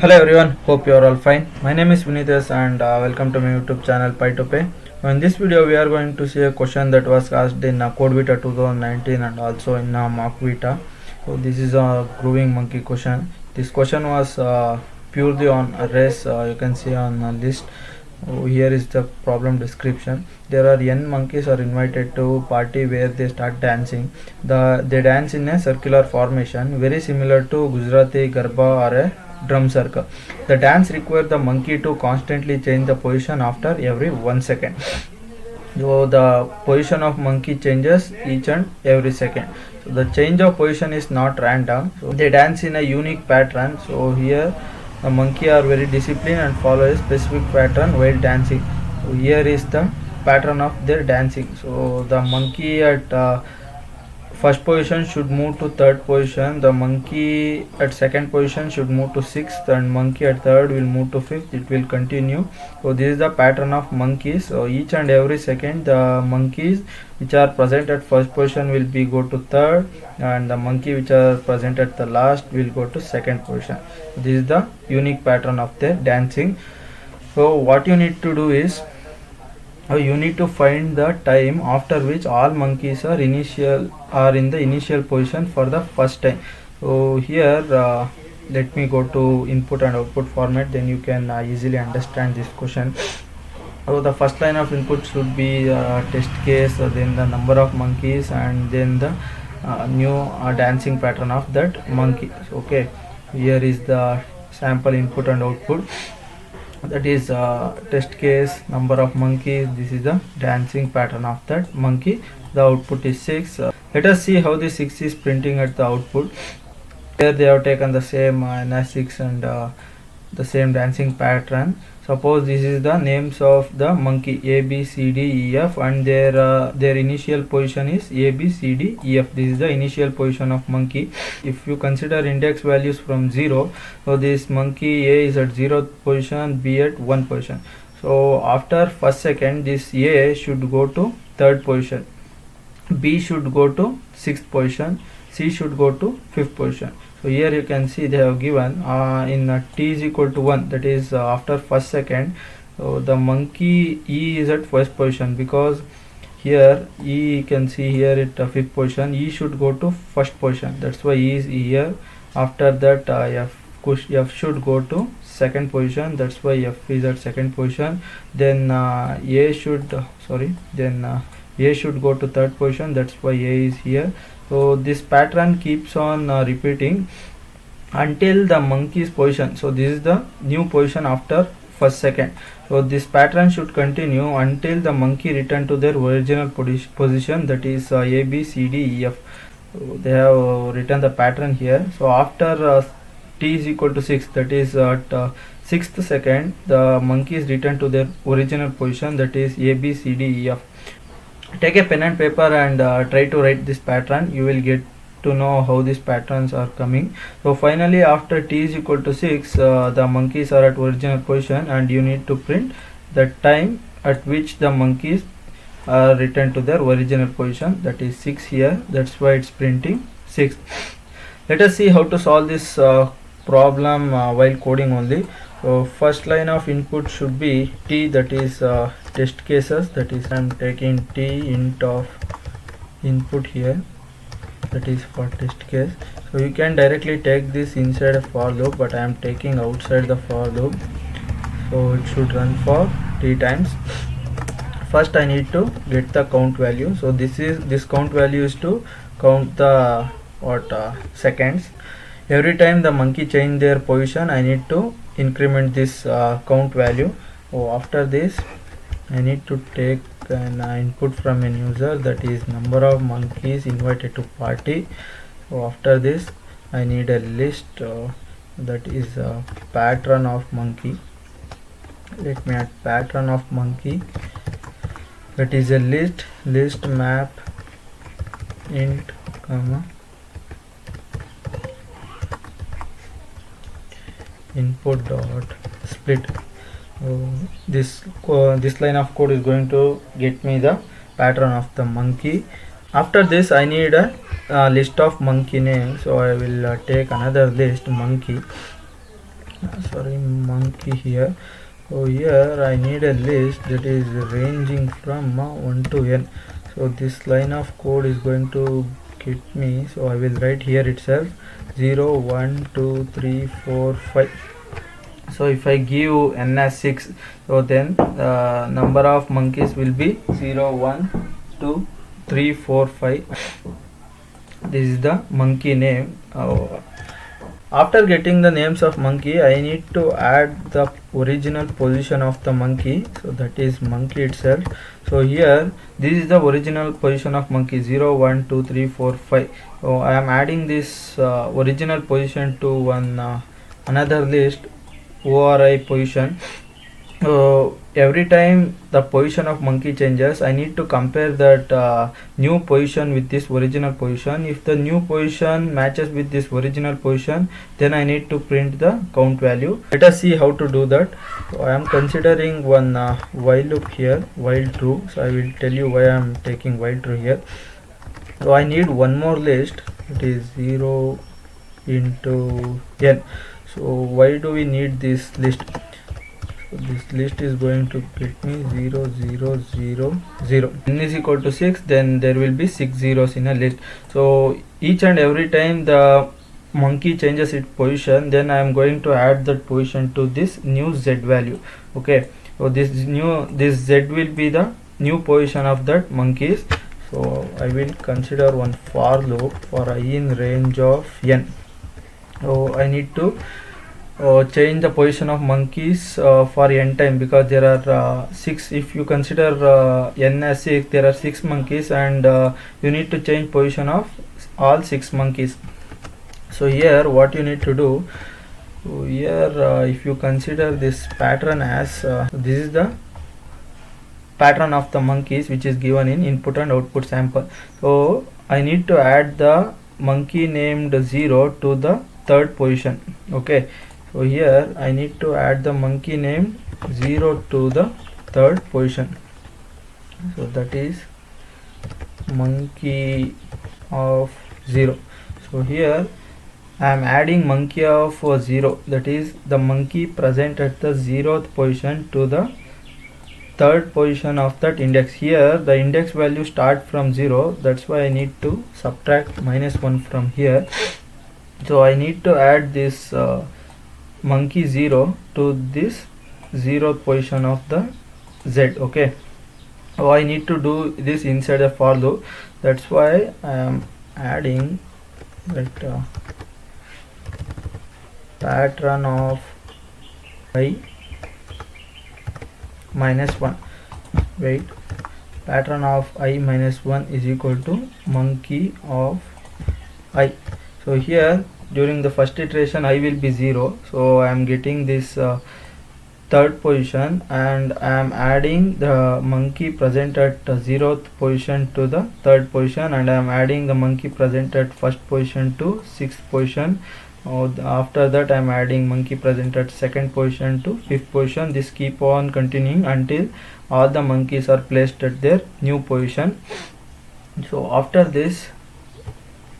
Hello everyone, hope you are all fine. My name is Vinithes and welcome to my YouTube channel Pie to Pay. In this video we are going to see a question that was asked in Codevita 2019 and also in Mockvita. So this is a grooving monkey question. This question was purely on a race, you can see on a list. Here is the problem description. There are n monkeys are invited to party where they start dancing. They dance in a circular formation very similar to Gujarati Garba or a drum circle. The dance requires the monkey to constantly change the position after every 1 second. So the position of monkey changes each and every second. So the change of position is not random. So they dance in a unique pattern. So here the monkey are very disciplined and follow a specific pattern while dancing. So here is the pattern of their dancing. So the monkey at first position should move to third position, the monkey at second position should move to sixth, and monkey at third will move to fifth. It will continue. So this is the pattern of monkeys. So each and every second the monkeys which are present at first position will be go to third, and the monkey which are present at the last will go to second position. This is the unique pattern of their dancing. So what you need to do is you need to find the time after which all monkeys are in the initial position for the first time. So here let me go to input and output format, then you can easily understand this question. So the first line of input should be test case, then the number of monkeys, and then the new dancing pattern of that monkey. Okay, here is the sample input and output, that is test case, number of monkeys, this is the dancing pattern of that monkey. The output is 6. Let us see how the 6 is printing at the output. Here they have taken the same NS6 and the same dancing pattern. Suppose this is the names of the monkey A, B, C, D, E, F, and their initial position is A, B, C, D, E, F. This is the initial position of monkey. If you consider index values from 0, so this monkey A is at 0th position, B at 1 position. So after first second, this A should go to 3rd position, B should go to 6th position, C should go to 5th position. So here you can see they have given in t is equal to 1, that is after first second. So the monkey E is at first position, because here E, you can see here at 5th position, E should go to first position, that's why E is here. After that F should go to second position, that's why F is at second position. Then A should go to third position, that's why A is here. So this pattern keeps on repeating until the monkey's position. So this is the new position after first second. So this pattern should continue until the monkey return to their original position, that is A, B, C, D, E, F. So they have written the pattern here. So after t is equal to 6, that is at 6th second, the monkeys return to their original position, that is A, B, C, D, E, F. Take a pen and paper and try to write this pattern. You will get to know how these patterns are coming. So finally after t is equal to 6, the monkeys are at original position, and you need to print the time at which the monkeys are returned to their original position, that is 6 here, that's why it's printing 6. Let us see how to solve this problem while coding only. So first line of input should be t, that is test cases, that is I'm taking t int of input here, that is for test case. So you can directly take this inside a for loop, but I am taking outside the for loop. So it should run for t times. First I need to get the count value. So this count value is to count the seconds. Every time the monkey change their position, I need to increment this count value. So after this I need to take an input from a user, that is number of monkeys invited to party. So after this I need a list, that is pattern of monkey. Let me add pattern of monkey, that is a list map int comma input dot split. This line of code is going to get me the pattern of the monkey. After this I need a list of monkey names, so I will take another list monkey, sorry, monkey here. So here I need a list that is ranging from 1 to n. So this line of code is going to get me, so I will write here itself 0 1 2 3 4 5. So if I give n as 6, so then the number of monkeys will be 0 1 2 3 4 5. This is the monkey name. After getting the names of monkey, I need to add the original position of the monkey, so that is monkey itself. So here this is the original position of monkey 0 1 2 3 4 5. So I am adding this original position to one another list ORI position. Every time the position of monkey changes, I need to compare that new position with this original position. If the new position matches with this original position, then I need to print the count value. Let us see how to do that. So I am considering one while loop here, while true. So I will tell you why I am taking while true here. So I need one more list, it is 0 into n. So why do we need this list? So this list is going to get me 0 0 0 0. N is equal to 6, then there will be 6 zeros in a list. So each and every time the monkey changes its position, then I am going to add that position to this new z value. Okay, so this z will be the new position of that monkeys. So I will consider one for loop for I in range of n. So I need to change the position of monkeys for n time, because there are 6. If you consider n as 6, there are 6 monkeys, and you need to change position of all 6 monkeys. So here what you need to do, so here if you consider this pattern as this is the pattern of the monkeys which is given in input and output sample. So I need to add the monkey named 0 to the third position. Okay, so here I need to add the monkey name 0 to the third position. So that is monkey of 0. So here I am adding monkey of 0, that is the monkey present at the 0th position, to the third position of that index. Here the index value start from 0, that's why I need to subtract -1 from here. So I need to add this monkey 0 to this 0th position of the z. Okay, so I need to do this inside the for loop, that's why I am adding that pattern of I -1. Wait, pattern of I -1 is equal to monkey of I. So here during the first iteration I will be 0, so I am getting this third position, and I am adding the monkey present at 0th position to the third position, and I am adding the monkey present at first position to 6th position. After that I am adding monkey present at second position to 5th position. This keep on continuing until all the monkeys are placed at their new position. So after this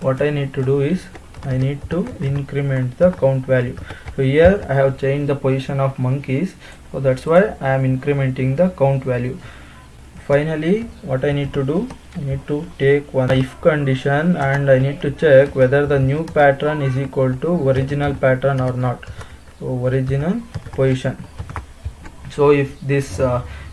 what I need to do is I need to increment the count value. So here I have changed the position of monkeys, so that's why I am incrementing the count value. Finally what I need to do, I need to take one if condition, and I need to check whether the new pattern is equal to original pattern or not. So original position. So if this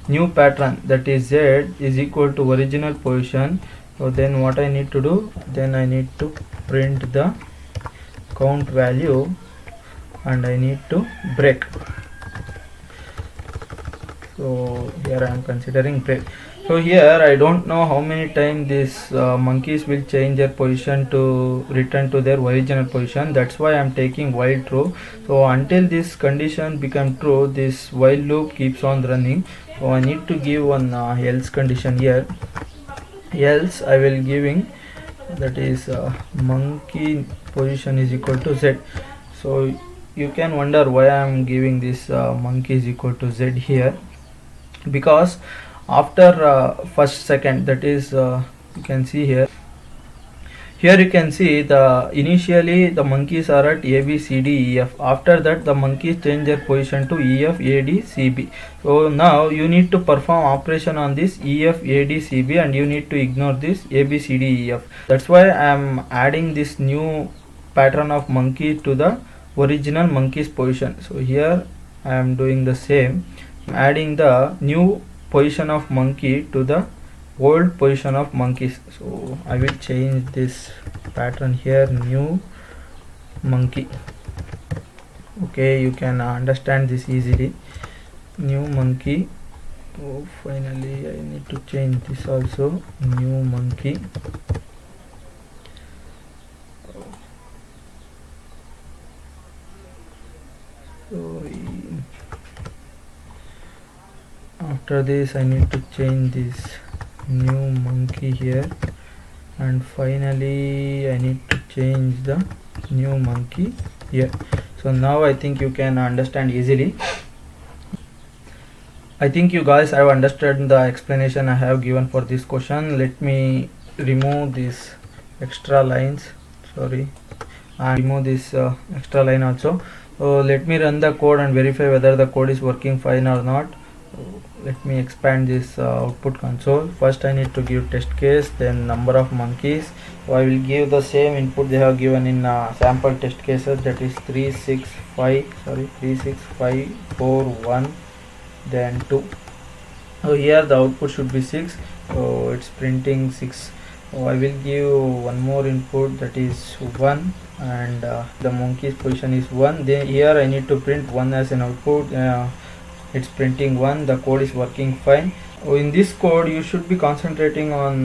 new pattern, that is z, is equal to original position, so then what I need to do, then I need to print the count value, and I need to break. So here I am considering break. So here I don't know how many times these monkeys will change their position to return to their original position, that's why I am taking while true. So until this condition become true, this while loop keeps on running. So I need to give one else condition here. Else I will giving, that is monkey position is equal to z. So you can wonder why I am giving this monkey is equal to z here, because after first second, that is you can see here Here you can see the initially the monkeys are at A, B, C, D, E, F. After that the monkeys change their position to E, F, A, D, C, B. So now you need to perform operation on this E, F, A, D, C, B, and you need to ignore this A, B, C, D, E, F. That's why I am adding this new pattern of monkey to the original monkey's position. So here I am doing the same, adding the new position of monkey to the old position of monkeys. So I will change this pattern here, new monkey. Okay, you can understand this easily, new monkey. Oh, finally I need to change this also, new monkey. So after this I need to change this new monkey here, and finally I need to change the new monkey here. So now I think you can understand easily. I think you guys have understood the explanation I have given for this question. Let me remove these extra lines, sorry, and remove this extra line also. So let me run the code and verify whether the code is working fine or not. Let me expand this output console. First I need to give test case, then number of monkeys. So I will give the same input they have given in sample test cases, that is 36541 then 2. So here the output should be 6, so it's printing 6. So I will give one more input, that is 1, and the monkey's position is 1. Then here I need to print 1 as an output. It's printing 1. The code is working fine. In this code you should be concentrating on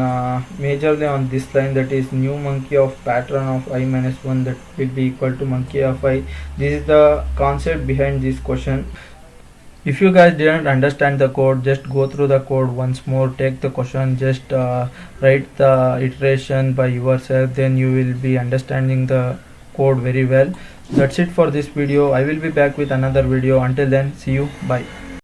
majorly on this line, that is new monkey of pattern of I minus 1 that will be equal to monkey of I. This is the concept behind this question. If you guys didn't understand the code, just go through the code once more, take the question, just write the iteration by yourself, then you will be understanding the code very well. That's it for this video. I will be back with another video. Until then, see you, bye.